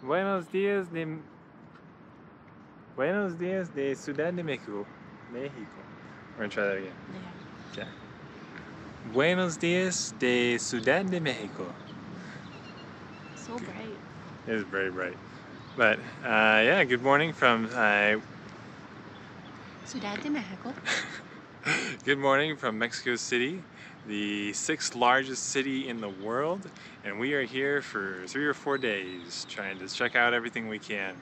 Buenos días de Ciudad de Mexico. We're gonna try that again. Yeah. Okay. Buenos días de Ciudad de Mexico. So bright. It is very bright. But yeah, good morning from Ciudad de Mexico. good morning from Mexico City, the 6th largest city in the world, and we are here for 3 or 4 days trying to check out everything we can.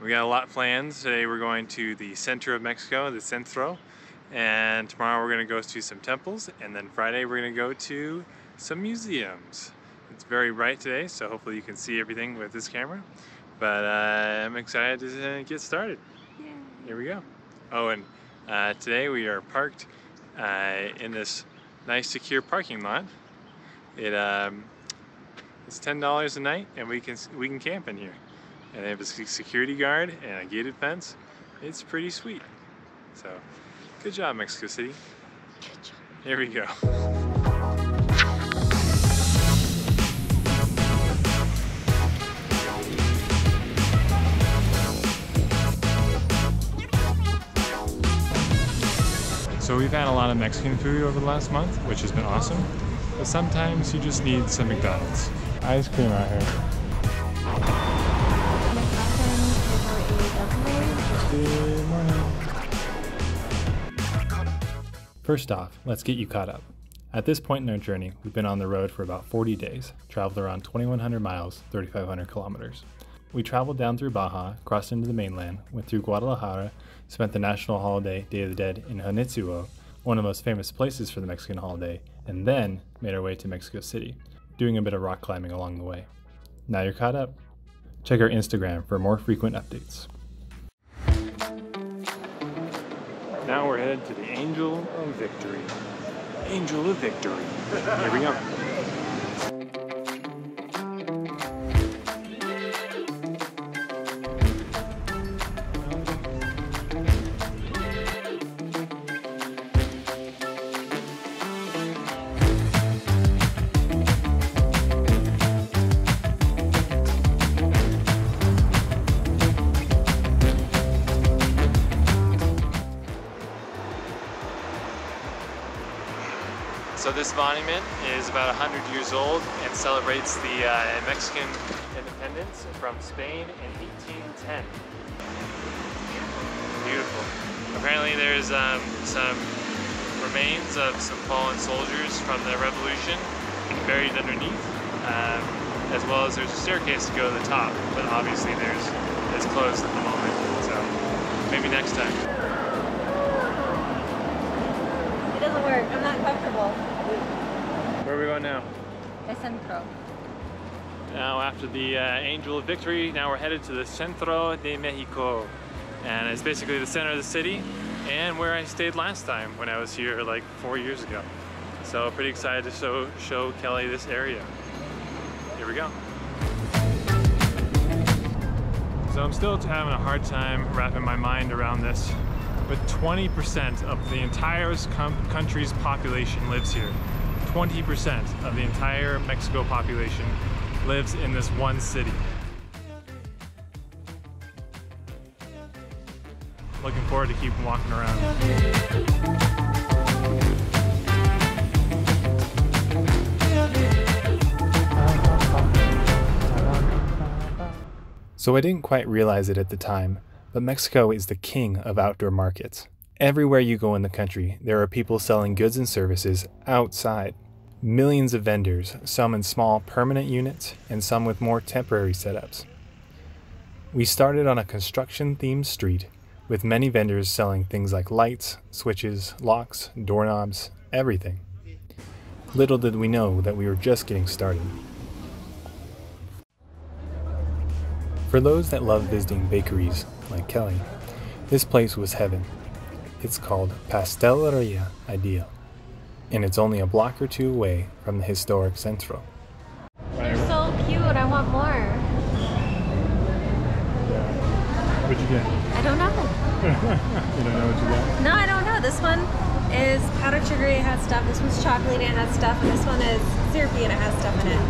We got a lot planned. Today we're going to the center of Mexico, the Centro, and tomorrow we're going to go to some temples, and then Friday we're going to go to some museums. It's very bright today, so hopefully you can see everything with this camera, but I'm excited to get started. Yay. Here we go. Oh, and today we are parked in this nice secure parking lot. It's $10 a night, and we can camp in here. And they have a security guard and a gated fence. It's pretty sweet. So, good job, Mexico City. Good job. Here we go. So we've had a lot of Mexican food over the last month, which has been awesome. But sometimes you just need some McDonald's. Ice cream out here. Good morning. First off, let's get you caught up. At this point in our journey, we've been on the road for about 40 days, traveled around 2,100 miles, 3,500 kilometers. We traveled down through Baja, crossed into the mainland, went through Guadalajara, spent the national holiday, Day of the Dead, in Janitzio, one of the most famous places for the Mexican holiday, and then made our way to Mexico City, doing a bit of rock climbing along the way. Now you're caught up. Check our Instagram for more frequent updates. Now we're headed to the Angel of Victory. Angel of Victory. Here we go. So this monument is about 100 years old and celebrates the Mexican independence from Spain in 1810. Beautiful. Apparently there's some remains of some fallen soldiers from the revolution buried underneath, as well as there's a staircase to go to the top, but obviously it's closed at the moment, so maybe next time. It doesn't work. I'm not comfortable. Where are we going now? The Centro. Now after the Angel of Victory, now we're headed to the Centro de Mexico. And it's basically the center of the city and where I stayed last time when I was here like 4 years ago. So pretty excited to show Kelly this area. Here we go. So I'm still having a hard time wrapping my mind around this, but 20% of the entire country's population lives here. 20% of the entire Mexico population lives in this one city. Looking forward to keep walking around. So I didn't quite realize it at the time, but Mexico is the king of outdoor markets. Everywhere you go in the country, there are people selling goods and services outside. Millions of vendors, some in small permanent units and some with more temporary setups. We started on a construction-themed street with many vendors selling things like lights, switches, locks, doorknobs, everything. Little did we know that we were just getting started. For those that love visiting bakeries, like Kelly, this place was heaven. It's called Pasteleria Ideal, and it's only a block or two away from the historic Centro. They're so cute. I want more. What'd you get? I don't know. You don't know what you got? No, I don't know. This one is powdered sugary. It has stuff. This one's chocolatey. It has stuff. And this one is syrupy and it has stuff in it.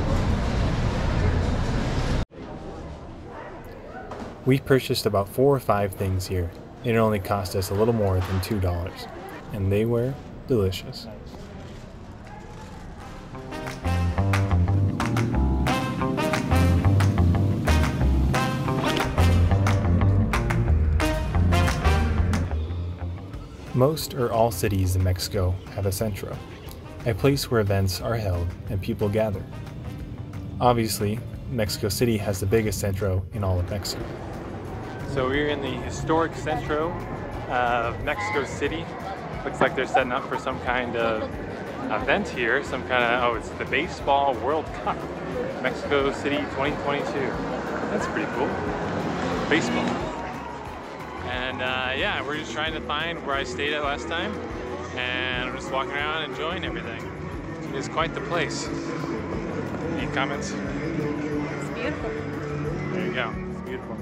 We purchased about 4 or 5 things here. It only cost us a little more than $2, and they were delicious. Most or all cities in Mexico have a centro, a place where events are held and people gather. Obviously, Mexico City has the biggest centro in all of Mexico. So we're in the historic centro of Mexico City. Looks like they're setting up for some kind of event here, it's the Baseball World Cup, Mexico City 2022. That's pretty cool. Baseball. And yeah, we're just trying to find where I stayed at last time, and I'm just walking around enjoying everything. It's quite the place. Any comments? It's beautiful. There you go. It's beautiful.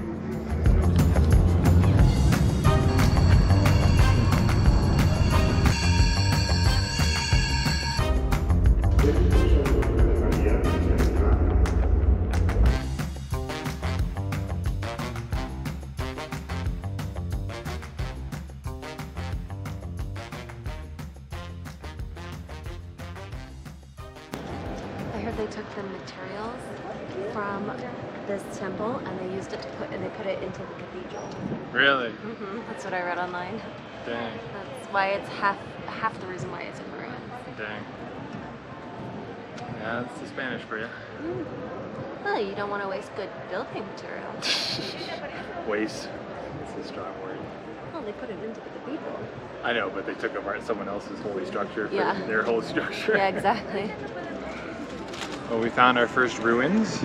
I heard they took the materials from this temple and they used it to put it into the cathedral. Really? That's what I read online. Dang. That's why it's half the reason why it's in ruins. Dang. Yeah, that's the Spanish for you. Well, you don't want to waste good building material. Waste. It's a strong word. Well, they put it into the cathedral. I know, but they took apart someone else's holy structure for Yeah. their holy structure. Yeah, exactly. Well, we found our first ruins,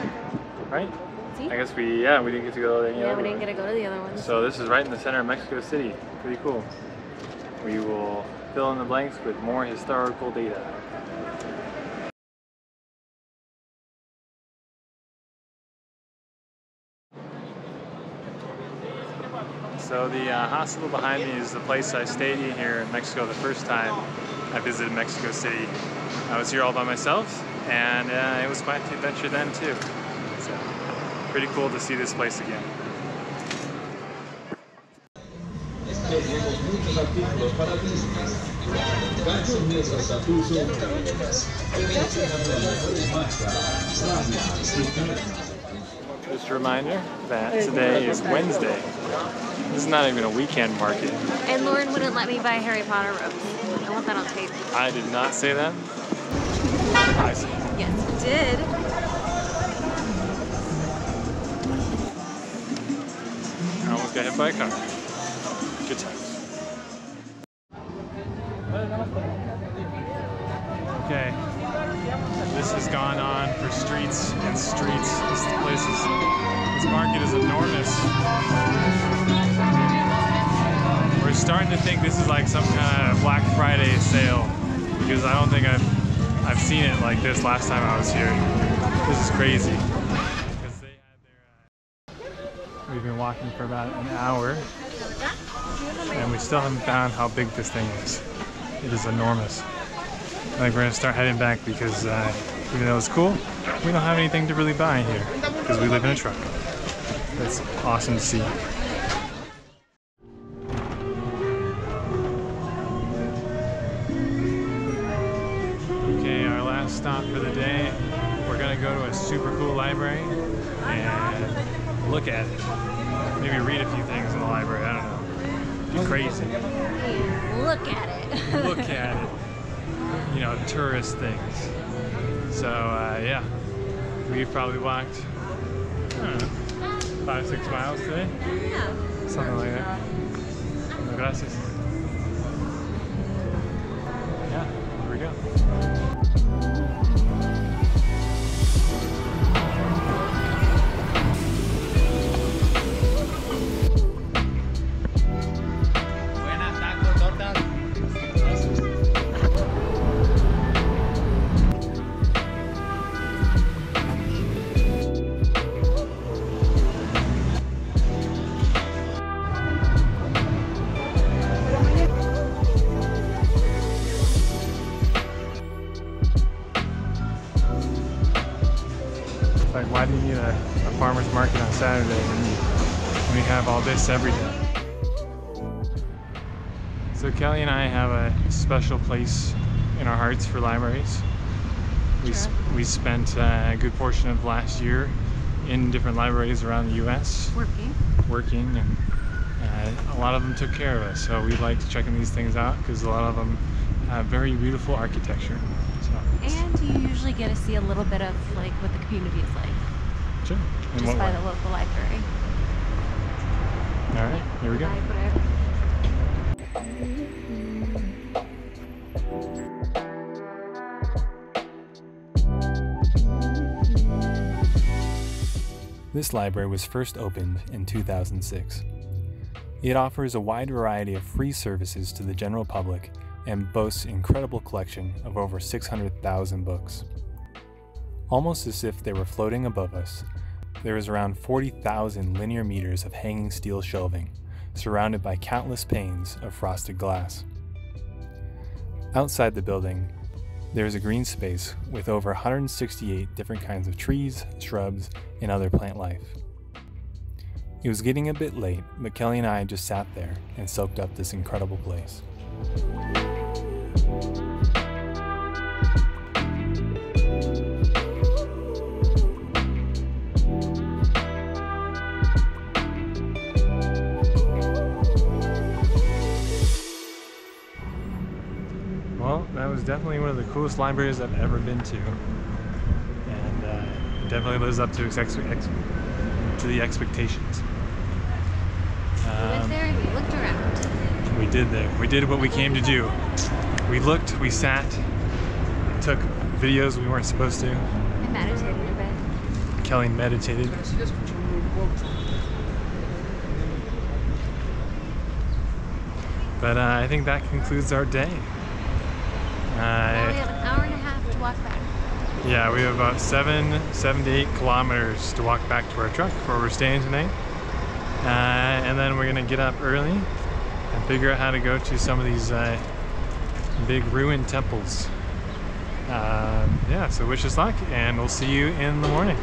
right? See? I guess we didn't get to go to any Yeah, other we didn't one. get to go to the other ones. So this is right in the center of Mexico City. Pretty cool. We will fill in the blanks with more historical data. So the hospital behind me is the place I stayed in here in Mexico the first time I visited Mexico City. I was here all by myself, and it was quite the adventure then too. So pretty cool to see this place again. Just a reminder that today is Wednesday. This is not even a weekend market. And Lauren wouldn't let me buy Harry Potter ropes. I want that on tape. I did not say that. I see. Yes, you did. I almost got hit by a car. Good times. Okay. This has gone on for streets and streets. This market is enormous. We're starting to think this is like some kind of Black Friday sale, because I don't think I've seen it like this last time I was here. This is crazy. Because they had their, we've been walking for about an hour, and we still haven't found how big this thing is. It is enormous. I think we're gonna start heading back because even though it's cool, we don't have anything to really buy here because we live in a truck. That's awesome to see. Okay, our last stop for the day. We're gonna go to a super cool library and look at it. Maybe read a few things in the library, I don't know. Be crazy. Look at it. Look at it. You know, tourist things. So yeah, we've probably walked, I don't know, 5-6 miles today? Yeah. Something like that. No, gracias. Yeah, here we go. Like, why do you need a farmer's market on Saturday when We have all this every day. So Kelly and I have a special place in our hearts for libraries. We spent a good portion of last year in different libraries around the U.S. working, and a lot of them took care of us. So we liked checking these things out because a lot of them have very beautiful architecture. So, and you usually get to see a little bit of like what the community is like. Sure. Just by the local library. All right, here we go. This library was first opened in 2006. It offers a wide variety of free services to the general public and boasts an incredible collection of over 600,000 books. Almost as if they were floating above us, there is around 40,000 linear meters of hanging steel shelving, surrounded by countless panes of frosted glass. Outside the building, there is a green space with over 168 different kinds of trees, shrubs, and other plant life. It was getting a bit late, but Kelly and I just sat there and soaked up this incredible place. Well, that was definitely one of the coolest libraries I've ever been to, and it definitely lives up to the expectations. We went there and we looked around. We did that. We did what we came to do. We looked, we sat, took videos we weren't supposed to. I meditated a bit. Kelly meditated. But I think that concludes our day. Now we have an hour and a half to walk back. Yeah, we have about 7 to 8 kilometers to walk back to our truck where we're staying tonight. And then we're gonna get up early and figure out how to go to some of these big ruined temples. Yeah, so wish us luck, and we'll see you in the morning.